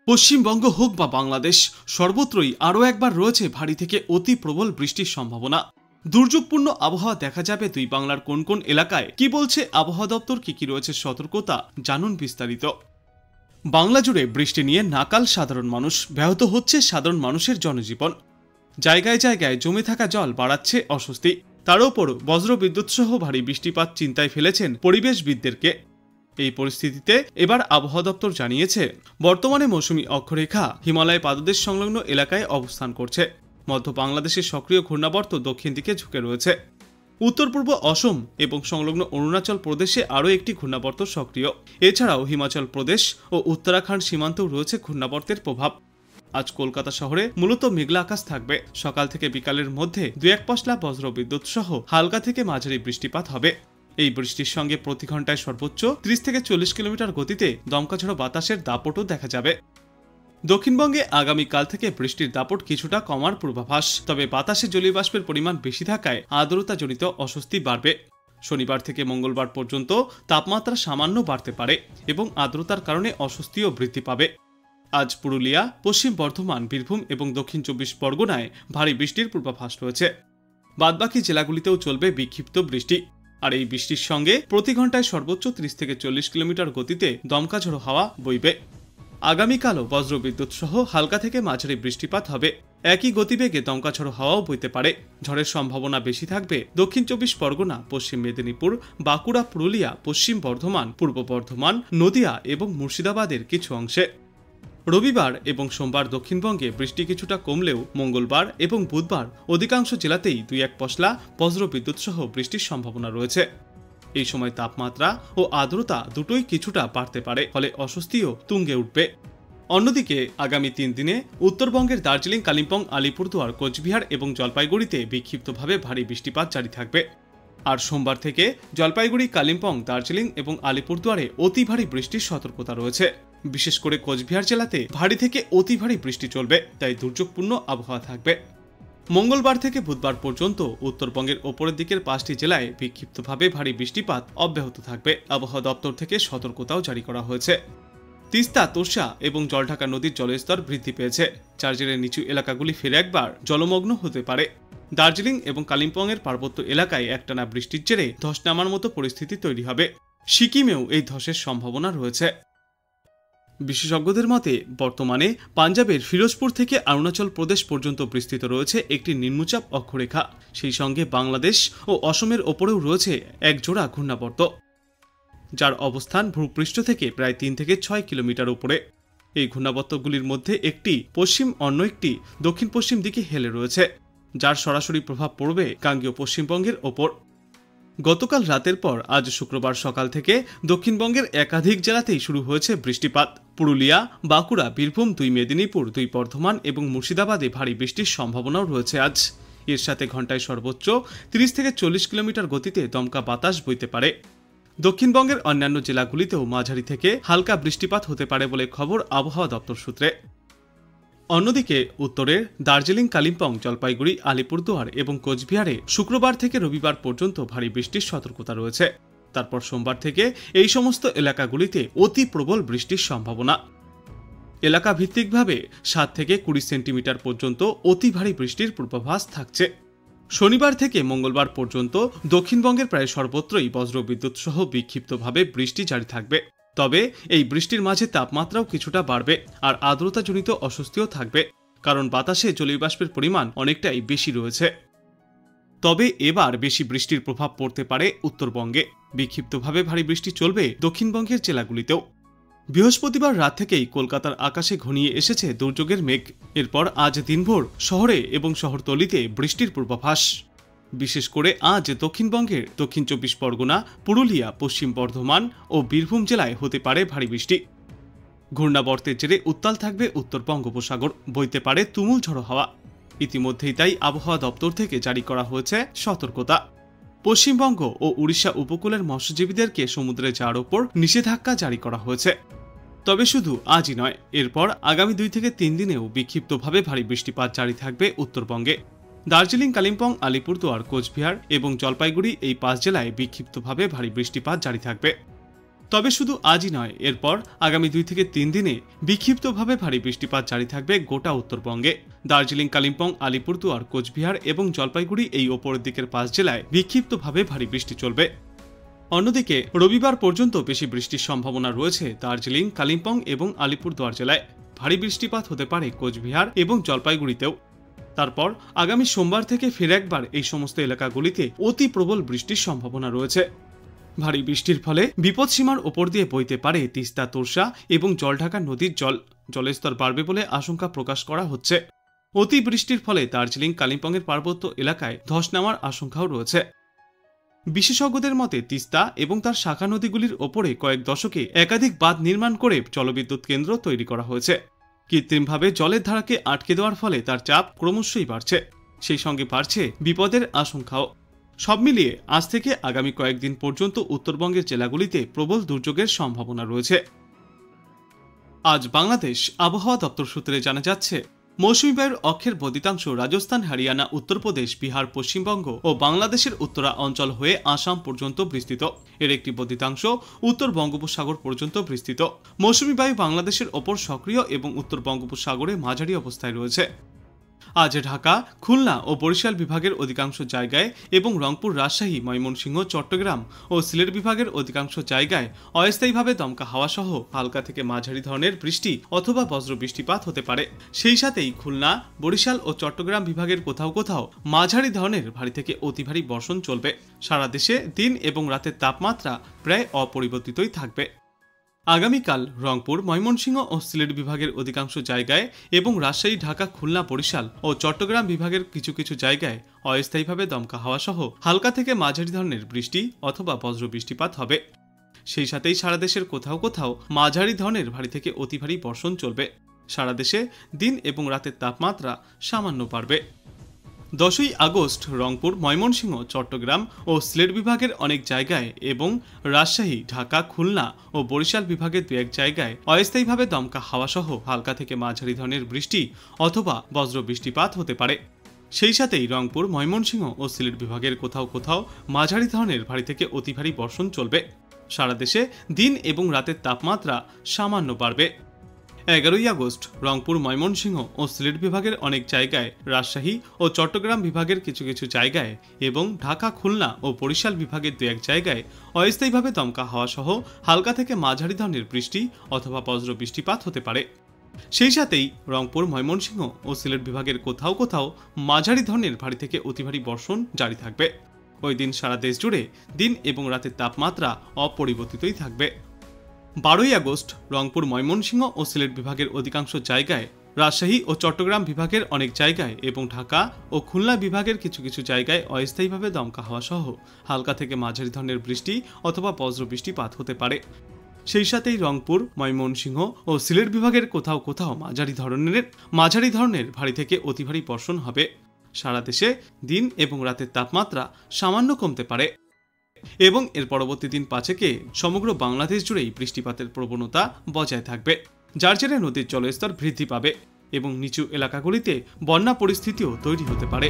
পশ্চিমবঙ্গ হোক বা বাংলাদেশ সর্বত্রই আরও একবার রয়েছে ভারী থেকে অতি প্রবল বৃষ্টির সম্ভাবনা। দুর্যোগপূর্ণ আবহাওয়া দেখা যাবে দুই বাংলার কোন কোন এলাকায়, কি বলছে আবহাওয়া দপ্তর, কি রয়েছে সতর্কতা, জানুন বিস্তারিত। বাংলা জুড়ে বৃষ্টি নিয়ে নাকাল সাধারণ মানুষ, ব্যাহত হচ্ছে সাধারণ মানুষের জনজীবন। জায়গায় জায়গায় জমে থাকা জল বাড়াচ্ছে অস্বস্তি। তার উপর বজ্রবিদ্যুৎ সহ ভারী বৃষ্টিপাত চিন্তায় ফেলেছেন পরিবেশবিদদেরকে। এই পরিস্থিতিতে এবার আবহাওয়া দপ্তর জানিয়েছে, বর্তমানে মৌসুমী অক্ষরেখা হিমালয় পাদদেশ সংলগ্ন এলাকায় অবস্থান করছে। মধ্য বাংলাদেশের সক্রিয় ঘূর্ণাবর্ত দক্ষিণ দিকে ঝুঁকে রয়েছে। উত্তর পূর্ব অসম এবং সংলগ্ন অরুণাচল প্রদেশে আরও একটি ঘূর্ণাবর্ত সক্রিয়। এছাড়াও হিমাচল প্রদেশ ও উত্তরাখণ্ড সীমান্তেও রয়েছে ঘূর্ণাবর্তের প্রভাব। আজ কলকাতা শহরে মূলত মেঘলা আকাশ থাকবে। সকাল থেকে বিকালের মধ্যে 2-1 পশলা বজ্রবিদ্যুৎ সহ হালকা থেকে মাঝারি বৃষ্টিপাত হবে। এই বৃষ্টির সঙ্গে প্রতি ঘন্টায় সর্বোচ্চ 30 থেকে 40 কিলোমিটার গতিতে দমকাঝড়ো বাতাসের দাপটও দেখা যাবে। দক্ষিণবঙ্গে আগামীকাল থেকে বৃষ্টির দাপট কিছুটা কমার পূর্বাভাস, তবে বাতাসে জলীয় বাষ্পের পরিমাণ বেশি থাকায় আর্দ্রতাজনিত অস্বস্তি বাড়বে। শনিবার থেকে মঙ্গলবার পর্যন্ত তাপমাত্রা সামান্য বাড়তে পারে এবং আর্দ্রতার কারণে অস্বস্তিও বৃদ্ধি পাবে। আজ পুরুলিয়া, পশ্চিম বর্ধমান, বীরভূম এবং দক্ষিণ 24 পরগনায় ভারী বৃষ্টির পূর্বাভাস রয়েছে। বাদবাকি জেলাগুলিতেও চলবে বিক্ষিপ্ত বৃষ্টি। আর এই বৃষ্টির সঙ্গে প্রতি ঘন্টায় সর্বোচ্চ 30 থেকে 40 কিলোমিটার গতিতে দমকাঝড়ো হাওয়া বইবে। আগামীকালও বজ্রবিদ্যুৎ সহ হালকা থেকে মাঝারি বৃষ্টিপাত হবে। একই গতিবেগে দমকাঝড়ো হাওয়াও বইতে পারে। ঝড়ের সম্ভাবনা বেশি থাকবে দক্ষিণ 24 পরগনা, পশ্চিম মেদিনীপুর, বাঁকুড়া, পুরুলিয়া, পশ্চিম বর্ধমান, পূর্ব বর্ধমান, নদিয়া এবং মুর্শিদাবাদের কিছু অংশে। রবিবার এবং সোমবার দক্ষিণবঙ্গে বৃষ্টি কিছুটা কমলেও মঙ্গলবার এবং বুধবার অধিকাংশ জেলাতেই 2-1 পশলা বজ্রবিদ্যুৎ সহ বৃষ্টির সম্ভাবনা রয়েছে। এই সময় তাপমাত্রা ও আর্দ্রতা দুটোই কিছুটা বাড়তে পারে, ফলে অস্বস্তিও তুঙ্গে উঠবে। অন্যদিকে আগামী 3 দিনে উত্তরবঙ্গের দার্জিলিং, কালিম্পং, আলিপুরদুয়ার, কোচবিহার এবং জলপাইগুড়িতে বিক্ষিপ্তভাবে ভারী বৃষ্টিপাত জারি থাকবে। আর সোমবার থেকে জলপাইগুড়ি, কালিম্পং, দার্জিলিং এবং আলিপুরদুয়ারে অতি ভারী বৃষ্টির সতর্কতা রয়েছে। বিশেষ করে কোচবিহার জেলাতে ভারী থেকে অতি ভারী বৃষ্টি চলবে, তাই দুর্যোগপূর্ণ আবহাওয়া থাকবে। মঙ্গলবার থেকে বুধবার পর্যন্ত উত্তরবঙ্গের ওপরের দিকের 5টি জেলায় বিক্ষিপ্তভাবে ভারী বৃষ্টিপাত অব্যাহত থাকবে। আবহাওয়া দপ্তর থেকে সতর্কতাও জারি করা হয়েছে। তিস্তা, তোর্ষা এবং জলঢাকা নদীর জলস্তর বৃদ্ধি পেয়েছে। যার জেরে নিচু এলাকাগুলি ফের একবার জলমগ্ন হতে পারে। দার্জিলিং এবং কালিম্পংয়ের পার্বত্য এলাকায় একটানা বৃষ্টির জেরে ধস নামার মতো পরিস্থিতি তৈরি হবে। সিকিমেও এই ধসের সম্ভাবনা রয়েছে। বিশেষজ্ঞদের মতে বর্তমানে পাঞ্জাবের ফিরোজপুর থেকে অরুণাচল প্রদেশ পর্যন্ত বিস্তৃত রয়েছে একটি নিম্নচাপ অক্ষরেখা। সেই সঙ্গে বাংলাদেশ ও অসমের ওপরেও রয়েছে এক জোড়া ঘূর্ণাবর্ত, যার অবস্থান ভূপৃষ্ঠ থেকে প্রায় 3 থেকে 6 কিলোমিটার উপরে। এই ঘূর্ণাবর্তগুলির মধ্যে একটি পশ্চিম, অন্য একটি দক্ষিণ পশ্চিম দিকে হেলে রয়েছে, যার সরাসরি প্রভাব পড়বে গাঙ্গেয় পশ্চিমবঙ্গের ওপর। গতকাল রাতের পর আজ শুক্রবার সকাল থেকে দক্ষিণবঙ্গের একাধিক জেলাতেই শুরু হয়েছে বৃষ্টিপাত। পুরুলিয়া, বাঁকুড়া, বীরভূম, 2 মেদিনীপুর, 2 বর্ধমান এবং মুর্শিদাবাদে ভারী বৃষ্টির সম্ভাবনাও রয়েছে আজ। এর সাথে ঘন্টায় সর্বোচ্চ 30 থেকে 40 কিলোমিটার গতিতে দমকা বাতাস বইতে পারে। দক্ষিণবঙ্গের অন্যান্য জেলাগুলিতেও মাঝারি থেকে হালকা বৃষ্টিপাত হতে পারে বলে খবর আবহাওয়া দপ্তর সূত্রে। অন্যদিকে উত্তরের দার্জিলিং, কালিম্পং, জলপাইগুড়ি, আলিপুরদুয়ার এবং কোচবিহারে শুক্রবার থেকে রবিবার পর্যন্ত ভারী বৃষ্টির সতর্কতা রয়েছে। তারপর সোমবার থেকে এই সমস্ত এলাকাগুলিতে অতি প্রবল বৃষ্টির সম্ভাবনা। এলাকা ভিত্তিকভাবে 7 থেকে 20 সেন্টিমিটার পর্যন্ত অতি ভারী বৃষ্টির পূর্বাভাস থাকছে। শনিবার থেকে মঙ্গলবার পর্যন্ত দক্ষিণবঙ্গের প্রায় সর্বত্রই বজ্রবিদ্যুৎ সহ বিক্ষিপ্তভাবে বৃষ্টি জারি থাকবে। তবে এই বৃষ্টির মাঝে তাপমাত্রাও কিছুটা বাড়বে আর আর্দ্রতাজনিত অস্বস্তিও থাকবে, কারণ বাতাসে জলীয় বাষ্পের পরিমাণ অনেকটাই বেশি রয়েছে। তবে এবার বেশি বৃষ্টির প্রভাব পড়তে পারে উত্তরবঙ্গে। বিক্ষিপ্তভাবে ভারী বৃষ্টি চলবে দক্ষিণবঙ্গের জেলাগুলিতেও। বৃহস্পতিবার রাত থেকেই কলকাতার আকাশে ঘনিয়ে এসেছে দুর্যোগের মেঘ। এরপর আজ দিনভর শহরে এবং শহরতলিতে বৃষ্টির পূর্বাভাস। বিশেষ করে আজ দক্ষিণবঙ্গের দক্ষিণ 24 পরগনা, পুরুলিয়া, পশ্চিম বর্ধমান ও বীরভূম জেলায় হতে পারে ভারী বৃষ্টি। ঘূর্ণাবর্তের জেরে উত্তাল থাকবে উত্তর বঙ্গোপসাগর, বইতে পারে তুমুল ঝড়ো হাওয়া। ইতিমধ্যেই তাই আবহাওয়া দপ্তর থেকে জারি করা হয়েছে সতর্কতা। পশ্চিমবঙ্গ ও উড়িষ্যা উপকূলের মৎস্যজীবীদেরকে সমুদ্রে যাওয়ার ওপর নিষেধাজ্ঞা জারি করা হয়েছে। তবে শুধু আজই নয়, এরপর আগামী 2 থেকে 3 দিনেও বিক্ষিপ্তভাবে ভারী বৃষ্টিপাত জারি থাকবে উত্তরবঙ্গে। দার্জিলিং, কালিম্পং, আলিপুরদুয়ার, কোচবিহার এবং জলপাইগুড়ি এই 5 জেলায় বিক্ষিপ্তভাবে ভারী বৃষ্টিপাত জারি থাকবে। তবে শুধু আজই নয়, এরপর আগামী 2 থেকে 3 দিনে বিক্ষিপ্তভাবে ভারী বৃষ্টিপাত জারি থাকবে গোটা উত্তরবঙ্গে। দার্জিলিং, কালিম্পং, আলিপুরদুয়ার, কোচবিহার এবং জলপাইগুড়ি এই ওপরের দিকের 5 জেলায় বিক্ষিপ্তভাবে ভারী বৃষ্টি চলবে। অন্যদিকে রবিবার পর্যন্ত বেশি বৃষ্টির সম্ভাবনা রয়েছে দার্জিলিং, কালিম্পং এবং আলিপুরদুয়ার জেলায়। ভারী বৃষ্টিপাত হতে পারে কোচবিহার এবং জলপাইগুড়িতেও। তারপর আগামী সোমবার থেকে ফের একবার এই সমস্ত এলাকাগুলিতে অতি প্রবল বৃষ্টির সম্ভাবনা রয়েছে। ভারী বৃষ্টির ফলে বিপদসীমার ওপর দিয়ে বইতে পারে তিস্তা, তোরসা এবং জলঢাকা নদীর জলের স্তর বাড়বে বলে আশঙ্কা প্রকাশ করা হচ্ছে। অতি বৃষ্টির ফলে দার্জিলিং, কালিম্পংয়ের পার্বত্য এলাকায় ধস নামার আশঙ্কাও রয়েছে। বিশেষজ্ঞদের মতে তিস্তা এবং তার শাখা নদীগুলির ওপরে কয়েক দশকে একাধিক বাঁধ নির্মাণ করে জলবিদ্যুৎ কেন্দ্র তৈরি করা হয়েছে। কৃত্রিমভাবে জলের ধারাকে আটকে দেওয়ার ফলে তার চাপ ক্রমশই বাড়ছে, সেই সঙ্গে বাড়ছে বিপদের আশঙ্কাও। সব মিলিয়ে আজ থেকে আগামী কয়েকদিন পর্যন্ত উত্তরবঙ্গের জেলাগুলিতে প্রবল দুর্যোগের সম্ভাবনা রয়েছে। আজ বাংলাদেশ আবহাওয়া দপ্তর সূত্রে জানা যাচ্ছে, মৌসুমী বায়ুর অক্ষের বদ্ধিতাংশ রাজস্থান, হরিয়ানা, উত্তরপ্রদেশ, বিহার, পশ্চিমবঙ্গ ও বাংলাদেশের উত্তরা অঞ্চল হয়ে আসাম পর্যন্ত বিস্তৃত। এর একটি বদ্ধিতাংশ উত্তর বঙ্গোপসাগর পর্যন্ত বিস্তৃত। মৌসুমী বায়ু বাংলাদেশের ওপর সক্রিয় এবং উত্তর বঙ্গোপসাগরে মাঝারি অবস্থায় রয়েছে। আজ ঢাকা, খুলনা ও বরিশাল বিভাগের অধিকাংশ জায়গায় এবং রংপুর, রাজশাহী, ময়মনসিংহ, চট্টগ্রাম ও সিলেট বিভাগের অধিকাংশ জায়গায় অস্থায়ীভাবে দমকা হাওয়া সহ হালকা থেকে মাঝারি ধরনের বৃষ্টি অথবা বজ্র বৃষ্টিপাত হতে পারে। সেই সাথেই খুলনা, বরিশাল ও চট্টগ্রাম বিভাগের কোথাও কোথাও মাঝারি ধরনের ভারী থেকে অতি ভারী বর্ষণ চলবে। সারা দেশে দিন এবং রাতের তাপমাত্রা প্রায় অপরিবর্তিতই থাকবে। আগামীকাল রংপুর, ময়মনসিংহ ও সিলেট বিভাগের অধিকাংশ জায়গায় এবং রাজশাহী, ঢাকা, খুলনা, বরিশাল ও চট্টগ্রাম বিভাগের কিছু কিছু জায়গায় অস্থায়ীভাবে দমকা হাওয়া সহ হালকা থেকে মাঝারি ধরনের বৃষ্টি অথবা বজ্র বৃষ্টিপাত হবে। সেই সাথেই সারা দেশের কোথাও কোথাও মাঝারি ধরনের ভারী থেকে অতি ভারী বর্ষণ চলবে। সারা দেশে দিন এবং রাতের তাপমাত্রা সামান্য বাড়বে। 10ই আগস্ট রংপুর, ময়মনসিংহ, চট্টগ্রাম ও সিলেট বিভাগের অনেক জায়গায় এবং রাজশাহী, ঢাকা, খুলনা ও বরিশাল বিভাগের 2-1 জায়গায় অস্থায়ীভাবে দমকা হাওয়া সহ হালকা থেকে মাঝারি ধরনের বৃষ্টি অথবা বজ্র বৃষ্টিপাত হতে পারে। সেই সাথেই রংপুর, ময়মনসিংহ ও সিলেট বিভাগের কোথাও কোথাও মাঝারি ধরনের ভারী থেকে অতি ভারী বর্ষণ চলবে। সারা দেশে দিন এবং রাতের তাপমাত্রা সামান্য বাড়বে। 11ই আগস্ট রংপুর, ময়মনসিংহ ও সিলেট বিভাগের অনেক জায়গায়, রাজশাহী ও চট্টগ্রাম বিভাগের কিছু কিছু জায়গায় এবং ঢাকা, খুলনা ও বরিশাল বিভাগের 2-1 জায়গায় অস্থায়ীভাবে দমকা হাওয়া সহ হালকা থেকে মাঝারি ধরনের বৃষ্টি অথবা বজ্র বৃষ্টিপাত হতে পারে। সেই সাথেই রংপুর, ময়মনসিংহ ও সিলেট বিভাগের কোথাও কোথাও মাঝারি ধরনের ভারী থেকে অতি ভারী বর্ষণ জারি থাকবে। ওই দিন সারা দেশ জুড়ে দিন এবং রাতের তাপমাত্রা অপরিবর্তিতই থাকবে। 12ই আগস্ট রংপুর, ময়মনসিংহ ও সিলেট বিভাগের অধিকাংশ জায়গায়, রাজশাহী ও চট্টগ্রাম বিভাগের অনেক জায়গায় এবং ঢাকা ও খুলনা বিভাগের কিছু কিছু জায়গায় অস্থায়ীভাবে দমকা হাওয়া সহ হালকা থেকে মাঝারি ধরনের বৃষ্টি অথবা বজ্র বৃষ্টিপাত হতে পারে। সেই সাথেই রংপুর, ময়মনসিংহ ও সিলেট বিভাগের কোথাও কোথাও মাঝারি ধরনের ভারী থেকে অতি ভারী বর্ষণ হবে। সারা দেশে দিন এবং রাতের তাপমাত্রা সামান্য কমতে পারে এবং এর পরবর্তী দিন 5-এ সমগ্র বাংলাদেশ জুড়েই বৃষ্টিপাতের প্রবণতা বজায় থাকবে, যার জেরে নদীর জলস্তর বৃদ্ধি পাবে এবং নিচু এলাকাগুলিতে বন্যা পরিস্থিতিও তৈরি হতে পারে।